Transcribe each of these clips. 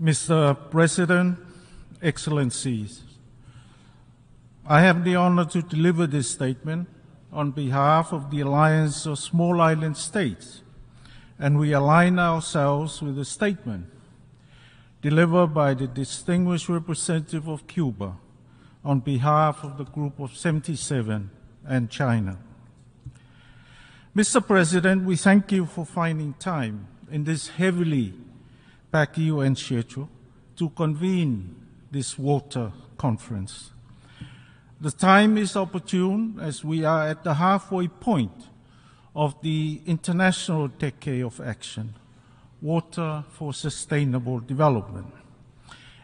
Mr. President, Excellencies, I have the honor to deliver this statement on behalf of the Alliance of Small Island States, and we align ourselves with the statement delivered by the distinguished representative of Cuba on behalf of the Group of 77 and China. Mr. President, we thank you for finding time in this heavily packed UN schedule to convene this water conference. The time is opportune as we are at the halfway point of the International Decade of Action, Water for Sustainable Development.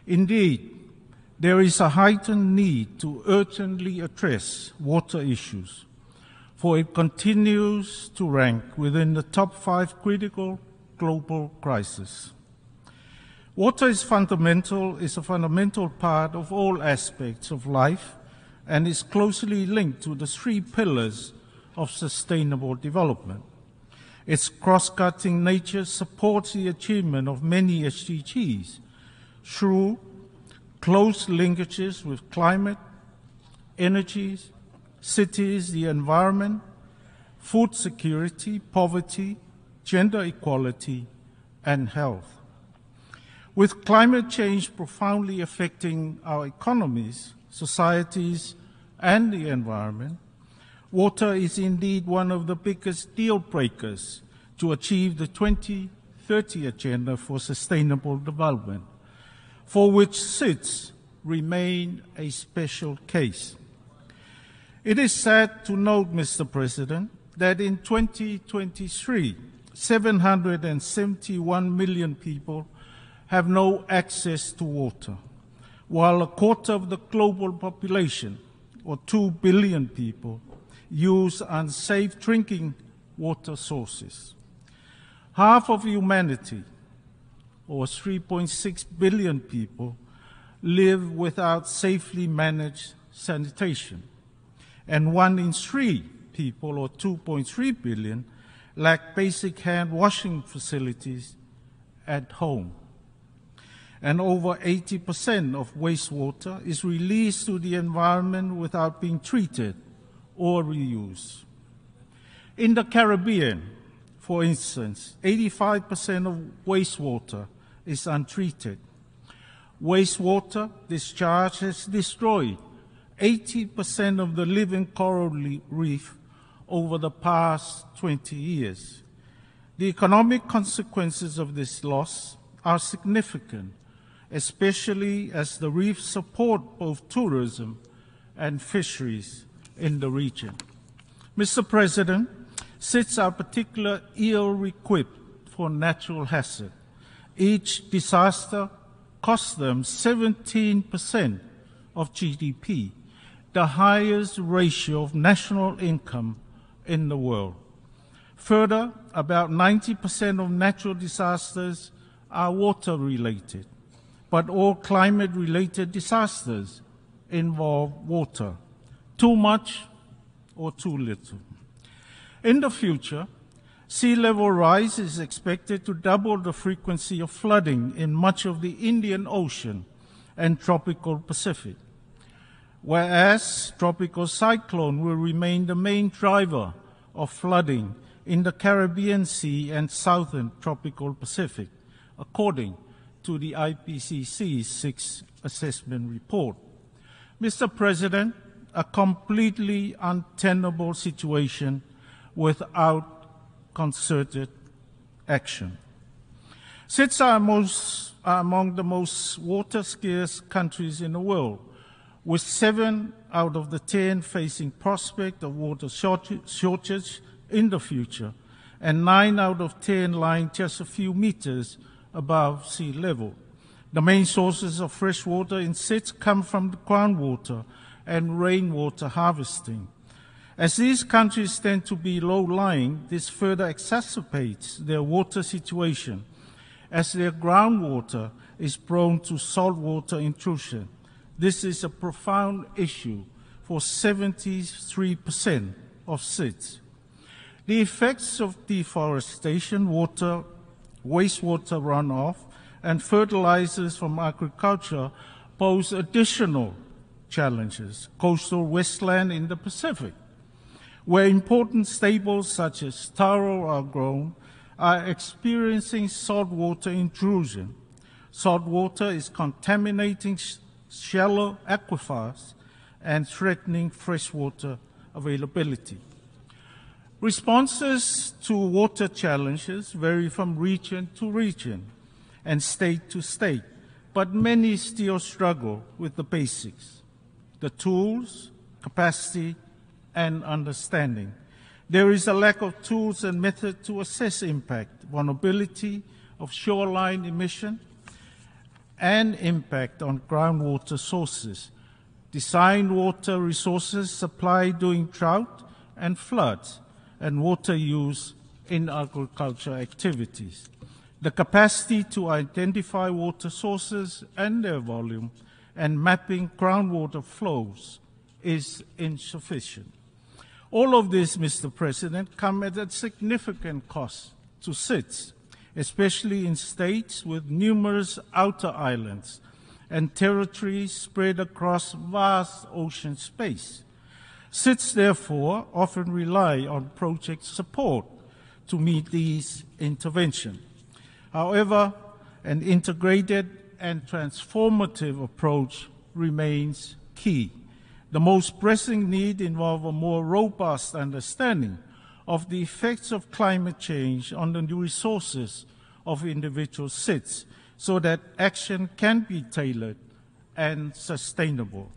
Indeed, there is a heightened need to urgently address water issues, for it continues to rank within the top 5 critical global crises. Water is a fundamental part of all aspects of life and is closely linked to the 3 pillars of sustainable development. Its cross-cutting nature supports the achievement of many SDGs through close linkages with climate, energy, cities, the environment, food security, poverty, gender equality, and health. With climate change profoundly affecting our economies, societies, and the environment, water is indeed one of the biggest deal breakers to achieve the 2030 Agenda for Sustainable Development, for which SIDS remain a special case. It is sad to note, Mr. President, that in 2023, 771 million people have no access to water, while a quarter of the global population, or 2 billion people, use unsafe drinking water sources. Half of humanity, or 3.6 billion people, live without safely managed sanitation, and 1 in 3 people, or 2.3 billion, lack basic hand washing facilities at home. And over 80% of wastewater is released to the environment without being treated or reused. In the Caribbean, for instance, 85% of wastewater is untreated. Wastewater discharge has destroyed 80% of the living coral reef over the past 20 years. The economic consequences of this loss are significant, especially as the reefs support both tourism and fisheries in the region. Mr. President, SIDS are particularly ill-equipped for natural hazard. Each disaster costs them 17% of GDP, the highest ratio of national income in the world. Further, about 90% of natural disasters are water-related, but all climate-related disasters involve water, too much or too little. In the future, sea level rise is expected to double the frequency of flooding in much of the Indian Ocean and tropical Pacific, whereas tropical cyclone will remain the main driver of flooding in the Caribbean Sea and southern tropical Pacific, according to the IPCC's 6th assessment report. Mr. President, a completely untenable situation without concerted action. SIDS are among the most water-scarce countries in the world, with 7 out of the 10 facing prospect of water shortage in the future, and 9 out of 10 lying just a few meters above sea level. The main sources of fresh water in SIDS come from the groundwater and rainwater harvesting. As these countries tend to be low-lying, this further exacerbates their water situation, as their groundwater is prone to saltwater intrusion. This is a profound issue for 73% of SIDS. The effects of deforestation, wastewater runoff, and fertilizers from agriculture pose additional challenges. Coastal wasteland in the Pacific, where important staples such as taro are grown, are experiencing saltwater intrusion. Saltwater is contaminating shallow aquifers and threatening freshwater availability. Responses to water challenges vary from region to region and state to state, but many still struggle with the basics: the tools, capacity, and understanding. There is a lack of tools and methods to assess impact, vulnerability of shoreline emission, and impact on groundwater sources, design water resources supply during drought and floods, and water use in agriculture activities. The capacity to identify water sources and their volume and mapping groundwater flows is insufficient. All of this, Mr. President, come at a significant cost to SIDS, especially in states with numerous outer islands and territories spread across vast ocean space. SIDS, therefore, often rely on project support to meet these interventions. However, an integrated and transformative approach remains key. The most pressing need involves a more robust understanding of the effects of climate change on the resources of individual SIDS so that action can be tailored and sustainable.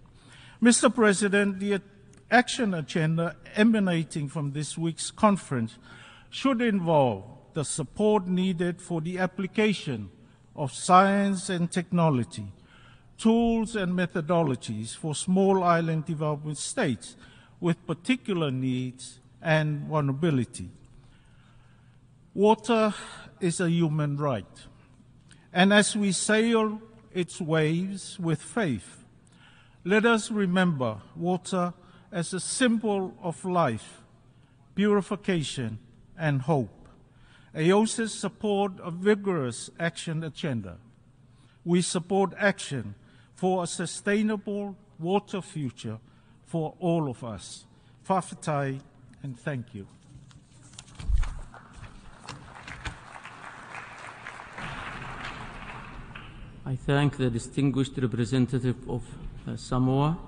Mr. President, the action agenda emanating from this week's conference should involve the support needed for the application of science and technology, tools and methodologies for small island development states with particular needs and vulnerability. Water is a human right, and as we sail its waves with faith, let us remember water as a symbol of life, purification, and hope. AOSIS support a vigorous action agenda. We support action for a sustainable water future for all of us. Whawhatai, and thank you. I thank the distinguished representative of Samoa.